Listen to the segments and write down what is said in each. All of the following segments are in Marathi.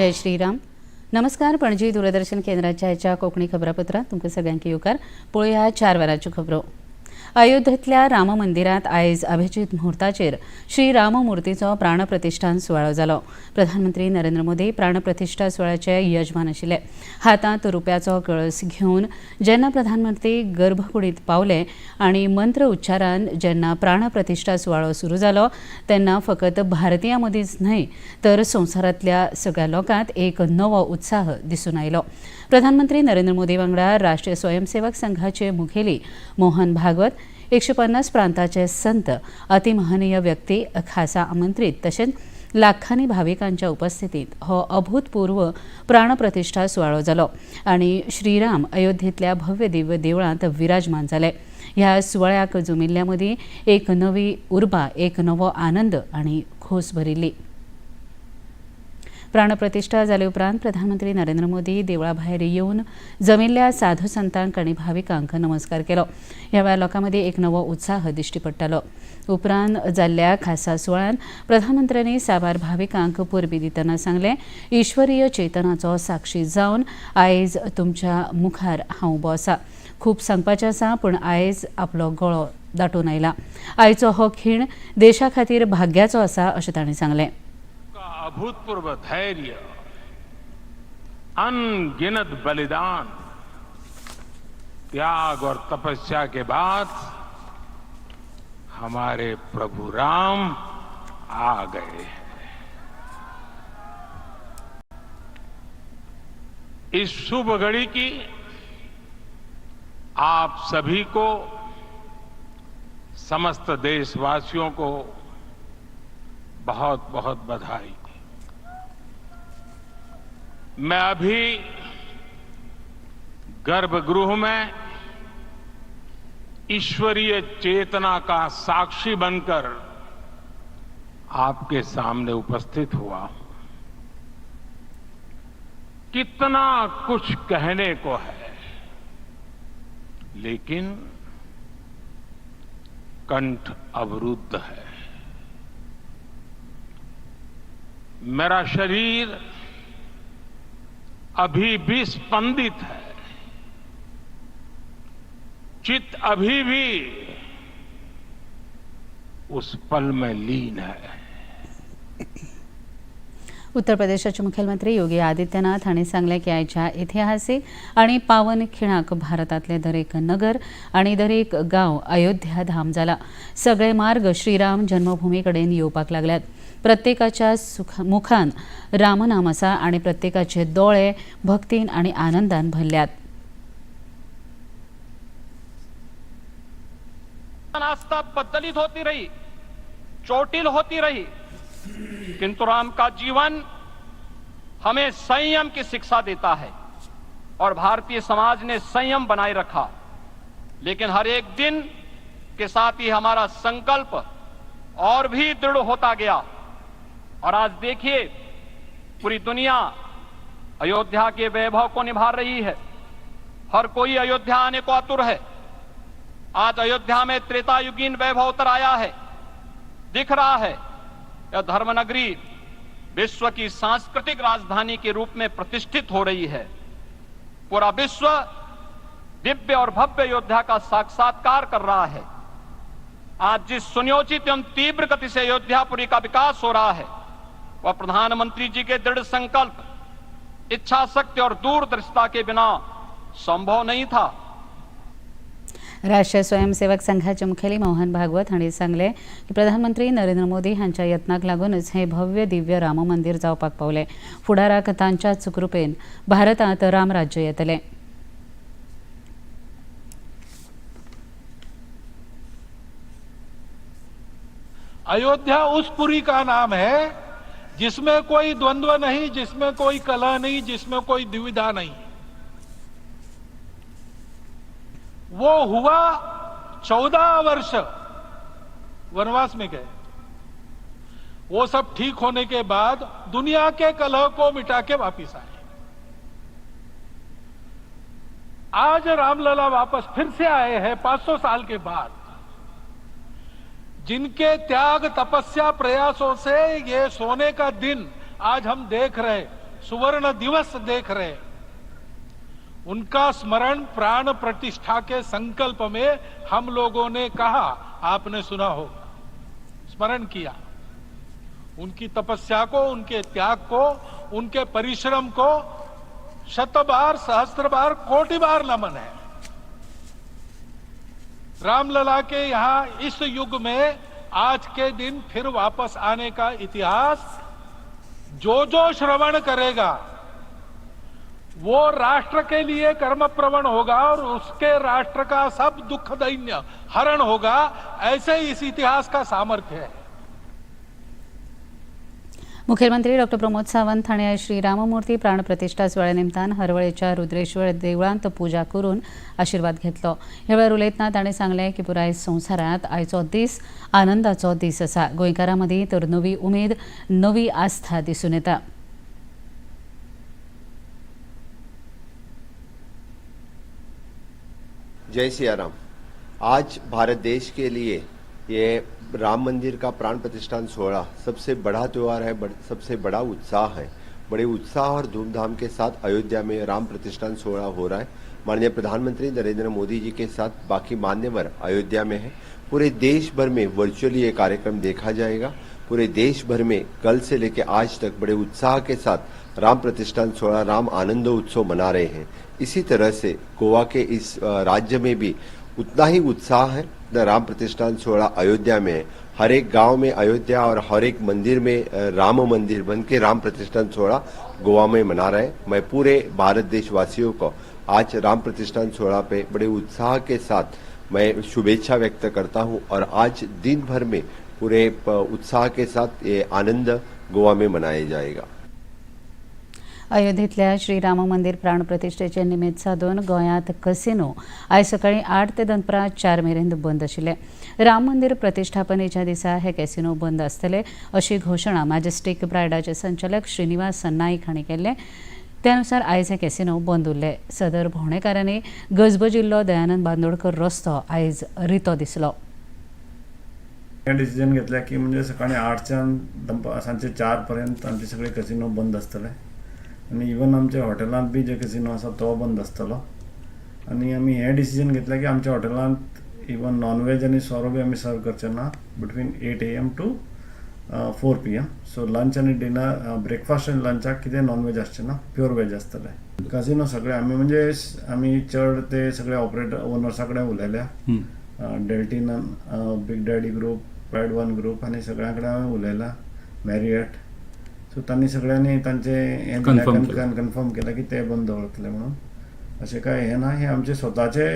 जय श्रीराम. नमस्कार. पणजी दूरदर्शन केंद्राच्या कोकणी खबरापत्रात तुमकां सगळ्यांक येवकार. पळोवया 4 वरांच्यो खबरो. अयोध्येंतल्या राम मंदिरात आयज अभिजीत मुहूर्ताचेर श्री राम मुर्तीचो प्राणप्रतिष्ठान सुवाळो जालो. प्रधानमंत्री नरेंद्र मोदी प्राणप्रतिष्ठा सुवाळ्याचे यजमान आशिल्ले. हातांत रुप्याचो कळस घेवन जेन्ना प्रधानमंत्री गर्भकुडींत पावले आनी मंत्र उच्चारान जेन्ना प्राणप्रतिष्ठा सुवाळो सुरू जालो तेन्ना फकत भारतीयां मदींच न्हय तर संवसारांतल्या सगळ्या लोकांत एक नवो उत्साह दिसून आयलो. प्रधानमंत्री नरेंद्र मोदी वांगडा राष्ट्रीय स्वयंसेवक संघाचे मुखेली मोहन भागवत, 150 प्रांताचे संत, अतिमहनीय व्यक्ती, खासा आमंत्रित तशेंच लाखांनी भाविकांच्या उपस्थितीत हो अभूतपूर्व प्राणप्रतिष्ठा सुवाळो जालो आनी श्रीराम अयोध्येंतल्या भव्य दिव्य देवळांत विराजमान जाले. ह्या सुवाळ्याक जुमिल्ल्या मदीं एक नवी उर्बा, एक नवो आनंद आनी खोस भरिल्ली. प्राणप्रतिष्ठा जाले उपरांत प्रधानमंत्री नरेंद्र मोदी देवळा भायर येवन जमिल्ल्या साधू संतांक आनी भाविकांक नमस्कार केलो. ह्या वेळार लोकां मदीं एक नवो उत्साह दिश्टी पडटालो. उपरांत जाल्ल्या खासा सुवाळ्यान प्रधानमंत्र्यांनी साबार भाविकांक परबी दितना सांगलें, ईश्वरीय चेतनाचो साक्षी जावन आयज तुमच्या मुखार हांव उबो आसा. खूब सांगपाचें आसा पूण आयज आपलो गळो दाटून आयला. आयचो हो खीण देशा खातीर भाग्याचो आसा अशें ताणें सांगलें. अभूतपूर्व धैर्य, अनगिनत बलिदान, त्याग और तपस्या के बाद हमारे प्रभु राम आ गए हैं. इस शुभ घड़ी की आप सभी को, समस्त देशवासियों को बहुत बहुत बधाई. मैं अभी गर्भगृह में ईश्वरीय चेतना का साक्षी बनकर आपके सामने उपस्थित हुआ. कितना कुछ कहने को है, लेकिन कंठ अवरुद्ध है. मेरा शरीर अभी भी स्पंदित है, चित्त अभी भी उस पल में लीन है. उत्तर प्रदेशाचे मुख्यमंत्री योगी आदित्यनाथ हांणी सांगलें की आयच्या इतिहासीक आनी पावन खिणाक भारतांतले दरेक नगर आनी दरेक गांव अयोध्या धाम जाला. सगळे मार्ग श्रीराम जन्मभूमी कडेन येवपाक लागल्यात. प्रत्येकाच्या मुखान रामनाम आसा आनी प्रत्येकाचे दोळे भक्तीन आनी आनंदान भरल्यात. आस्था बदलित होती रही, चोटिल होती रही, किंतु राम का जीवन हमें संयम की शिक्षा देता है और भारतीय समाज ने संयम बनाए रखा. लेकिन हर एक दिन के साथ ही हमारा संकल्प और भी दृढ़ होता गया और आज देखिए पूरी दुनिया अयोध्या के वैभव को निभा रही है. हर कोई अयोध्या आने को आतुर है. आज अयोध्या में त्रेतायुगीन वैभव उतर आया है. दिख रहा है यह धर्मनगरी विश्व की सांस्कृतिक राजधानी के रूप में प्रतिष्ठित हो रही है. पूरा विश्व दिव्य और भव्य अयोध्या का साक्षात्कार कर रहा है. आज जिस सुनियोजित एवं तीव्र गति से अयोध्यापुरी का विकास हो रहा है वह प्रधानमंत्री जी के दृढ़ संकल्प, इच्छा शक्ति और दूरदर्शिता के बिना संभव नहीं था. राष्ट्रीय स्वयंसेवक संघाचे मुखेली मोहन भागवत हांणी सांगलें की प्रधानमंत्री नरेंद्र मोदी हांच्या यत्नाक लागूनच हे भव्य दिव्य राम मंदिर जावपाक पावलें. फुडाराक तांच्याच कृपेन भारतांत रामराज्य येतलें. अयोध्या उस पुरी का नाम है जिसमें कोई द्वंद्व नहीं, जिसमें कोई कलह नहीं, जिसमें कोई दुविधा नहीं. वो हुआ 14 वर्ष वनवास में गए. वो सब ठीक होने के बाद दुनिया के कलह को मिटा के वापिस आए. आज रामलला वापस फिर से आए हैं 500 साल के बाद. जिनके त्याग, तपस्या, प्रयासों से ये सोने का दिन आज हम देख रहे, सुवर्ण दिवस देख रहे, उनका स्मरण प्राण प्रतिष्ठा के संकल्प में हम लोगों ने कहा, आपने सुना होगा, स्मरण किया। उनकी तपस्या को, उनके त्याग को, उनके परिश्रम को शत बार, सहस्त्र बार, कोटि बार नमन है। रामलला के यहां इस युग में आज के दिन फिर वापस आने का इतिहास जो जो श्रवण करेगा वो राष्ट्र के लिए कर्म प्रवण होगा और उसके राष्ट्र का सब दुख दैन्य हरण होगा। ऐसे इस इतिहास का सामर्थ्य है। मुखेलमंत्री डॉक्टर प्रमोद सावंत हांणी आयज श्री राममूर्ती प्राणप्रतिष्ठा सुवाळ्या निमतान हरवळेच्या रुद्रेश्वर देवळांत पुजा करून आशीर्वाद घेतलो। ह्या वेळार उलयतना ताणें सांगलें की पुराय संवसारांत आयचो दीस आनंदाचो दीस आसा। गोंयकारां मदीं तर नवी उमेद, नवी आस्था दिसून येता। जय सिया राम। आज भारत देश के लिए ये राम मंदिर का प्राण प्रतिष्ठान सोहरा सबसे बड़ा त्यौहार है, सबसे बड़ा उत्साह है। बड़े उत्साह और धूमधाम के साथ अयोध्या में राम प्रतिष्ठान सोहरा हो रहा है। माननीय प्रधानमंत्री नरेंद्र मोदी जी के साथ बाकी मान्यवर अयोध्या में है। पूरे देश भर में वर्चुअली ये कार्यक्रम देखा जाएगा। पूरे देश भर में कल से लेकर आज तक बड़े उत्साह के साथ राम प्रतिष्ठान सोहरा, राम आनंद उत्सव मना रहे हैं। इसी तरह से गोवा के इस राज्य में भी उतना ही उत्साह है। राम प्रतिष्ठान सोहरा अयोध्या में है। हर एक गांव में अयोध्या और हर एक मंदिर में राम मंदिर बन के राम प्रतिष्ठान सोहरा गोवा में मना रहे हैं। मैं पूरे भारत देशवासियों को आज राम प्रतिष्ठान सोहरा पे बड़े उत्साह के साथ मैं शुभेच्छा व्यक्त करता हूं और आज दिन भर में पूरे उत्साह के साथ ये आनंद गोवा में मनाया जाएगा। अयोध्येतल्या श्रीराम मंदिर प्राणप्रतिष्ठेचे निमित्त साधून गोंयांत कसिनो आयज सकाळी 8 ते दनपारां 4 मेरेन बंद आशिल्ले। राम मंदिर प्रतिष्ठापनेच्या दिसा हे कॅसिनो बंद आसतले अशी घोशणा मॅजेस्टिक प्रायडाचे संचालक श्रीनिवास नाईक हांणी केल्ले। त्यानुसार आयज हे कॅसिनो बंद उरले। सदर भोंवडेकारांनी गजबजिल्लो दयानंद बांदोडकर रस्तो आयज रितो दिसलो। हे डिसिजन घेतल्या की म्हणजे सकाळी 8च्यान सांजे 4 पर्यंत आमचे सगळे कसिनो बंद आसतले आणि इवन आमच्या हॉटेलांत बी जे कसिनो आसा तो बंद आसतलो। आणि आमी हे डिसिजन घेतल्या की आमच्या हॉटेलांत इवन नॉन वेज आणि सोरो बी आमी सर्व करचे ना between 8 AM to 4 PM। So lunch आणि डिनर, ब्रेकफास्ट आणि लंचाक कितें नॉन वेज आसचें ना, प्युअर वेज आसतले। कसिनो सगळे आमी म्हणजे आमी चड ते सगळे ऑपरेटर ओनर्सा कडेन उलयल्या, डेल्टिनान, big daddy group, pride one group आणि सगळ्यां कडेन हांवें उलयला, मॅरियट। सो तांणी सगळ्यांनी तांचे हें कन्फर्म केलें की ते बंद दवरतले म्हणून। अशें काय हें ना, हे आमचे स्वताचे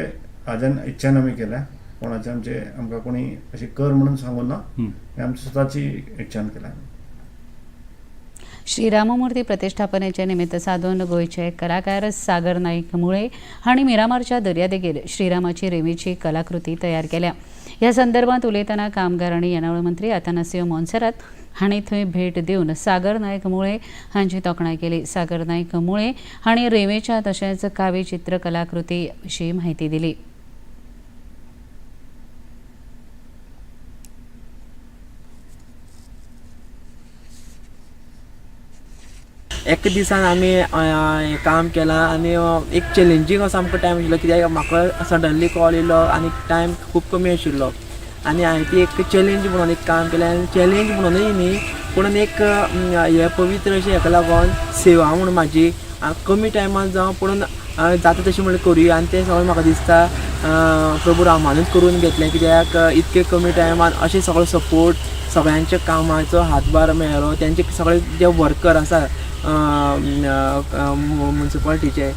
हाज्यान इच्छेन आमी केल्या। कोणाचे आमचे आमकां कोणी अशें कर म्हणून सांगून ना, हे आमची स्वताची इच्छेन केल्या। श्रीराममूर्ती प्रतिष्ठापनेचे निमित्त साधून गोंयचे कलाकार सागर नाईक मुळे हांणी मिरामारच्या दर्यादेगेर श्रीरामाची रेंवेची कलाकृती तयार केल्या। ह्या संदर्भात उलयतना कामगार आनी येणावळ मंत्री आतानासियो मोन्सेरात हांणी थंय भेट दिवन सागर नायक मुळे हांची तोखणाय केली। सागर नायक मुळे हांणी रेंवेच्या तशेंच कावी चित्रकलाकृती विशीं म्हायती दिली। एक दिसान आमी काम केलां आणि एक चॅलेंजींग असो आमकां टायम आशिल्लो, कित्याक म्हाका सडनली कॉल येयलो आणि टायम खूब कमी आशिल्लो आणि हांवें ती एक चॅलेंज म्हणून एक काम केलें। आनी चॅलेंज म्हणूनय न्ही पूण एक हे पवित्र अशें हेका लागून सेवा म्हणून म्हाजी कमी टायमान जावं पूण जाता तशें म्हणल्यार करुया। आनी तें सगळें म्हाका दिसता प्रभू रामानूच करून घेतलें, कित्याक इतके कमी टायमान अशें सगळो सपोर्ट, सगळ्यांच्या कामाचो हातभार मेळ्ळो। तेंचे सगळे जे वर्कर आसा म्युनिसिपालिटीचे,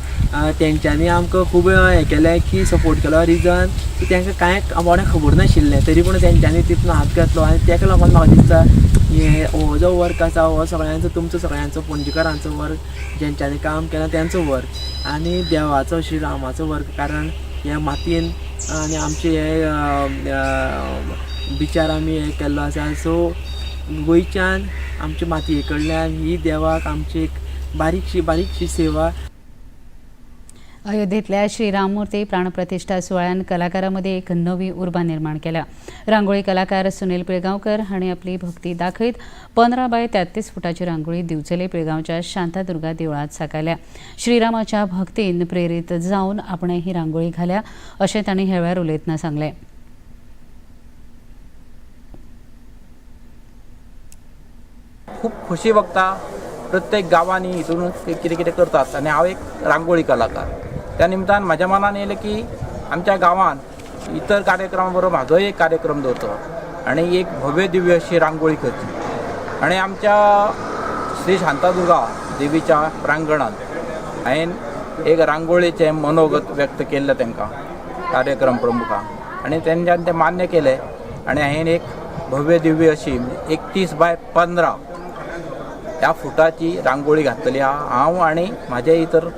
तेंच्यांनी आमकां खूब हें केलें की सपोर्ट केलो। रिजन की तांकां कांय कोणाक खबर नाशिल्लें, तरी पूण तेंच्यांनी तितून हात घातलो आनी ताका लागून म्हाका दिसता हे हो जो वर्क आसा हो सगळ्यांचो, तुमचो सगळ्यांचो, पणजीकारांचो वर्क, जेंच्यांनी काम केलां तेंचो वर्क आणि देवाचो श्री रामाचो वर्क। कारण हे मातयेन आनी आमचे हे बिचार आमी हे केल्लो आसा। सो गोंयच्यान आमच्या मातये कडल्यान ही देवाक आमची एक बारीकशी सेवा। अयोध्येतल्या श्रीराम मूर्ती प्राणप्रतिष्ठा सुवाळ्यान कलाकारांमध्ये एक नवी उर्बा निर्माण केल्या. रांगोळी कलाकार सुनील पिळगांवकर हांणी आपली भक्ती दाखयत 15 बाय 33 फुटाची रांगोळी दिवचले पिळगांवच्या शांतादुर्गा देवळात साकारल्या. श्रीरामाच्या भक्तीन प्रेरीत जावन आपणे ही रांगोळी घाल्या अशें तांणी ह्या वेळार उलयतना सांगलें. खूप खुशी बघता प्रत्येक गावांनी हितून कितें कितें करतात आनी हांव एक रांगोळी कलाकार. त्या निमतान म्हाज्या मनान येयलें की आमच्या गांवांत इतर कार्यक्रमां बरोबर म्हाजोय एक कार्यक्रम दवरचो आनी एक भव्य दिव्य अशी रांगोळी करची. आनी आमच्या श्री शांतादुर्गा देवीच्या प्रांगणांत हांवें एक रांगोळीचें मनोगत व्यक्त केल्लें तांकां कार्यक्रम प्रमुखांक आनी तेंच्यांनी तें मान्य केलें आनी हांवें एक भव्य दिव्य अशी 31 बाय 15 ह्या फुटाची रांगोळी घातलेली आहा. हांव आनी म्हाजे इतर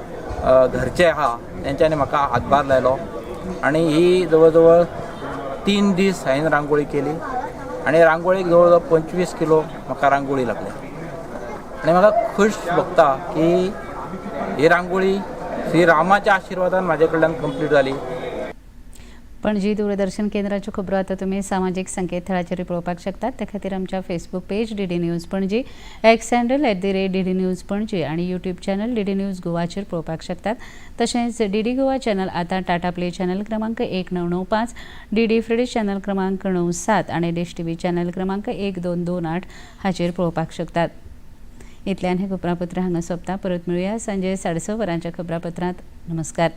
घरचे आहा तेंच्यांनी म्हाका हातभार लायलो आनी ही जवळ जवळ 3 दीस हांवें रांगोळी केली आनी रांगोळीक जवळ जवळ 25 किलो म्हाका रांगोळी लागली. आनी म्हाका खूश भोगता की ही रांगोळी श्री रामाच्या आशिर्वादान म्हाजे कडल्यान कंप्लीट जाली. पणजी दूरदर्शन केंद्राच्यो खबरो आतां तुमी सामाजीक संकेतथळाचेर पळोवपाक शकतात. ते खातीर आमच्या Facebook page DD news Panaji, x handle @DD news Panaji आणि यूट्यूब चॅनल DD न्यूज गोवाचेर पळोवपाक शकतात. तशेंच DD गोवा चॅनल आतां टाटा प्ले चॅनल क्रमांक 1995, DD फ्री चॅनल क्रमांक 97 आणि डिश TV चॅनल क्रमांक 1228 हाचेर पळोवपाक शकतात. इतल्यान हे खबरापत्र हांगा सोंपता. परत मेळुया सांजे 6:30 वरांच्या खबरापत्रांत. नमस्कार.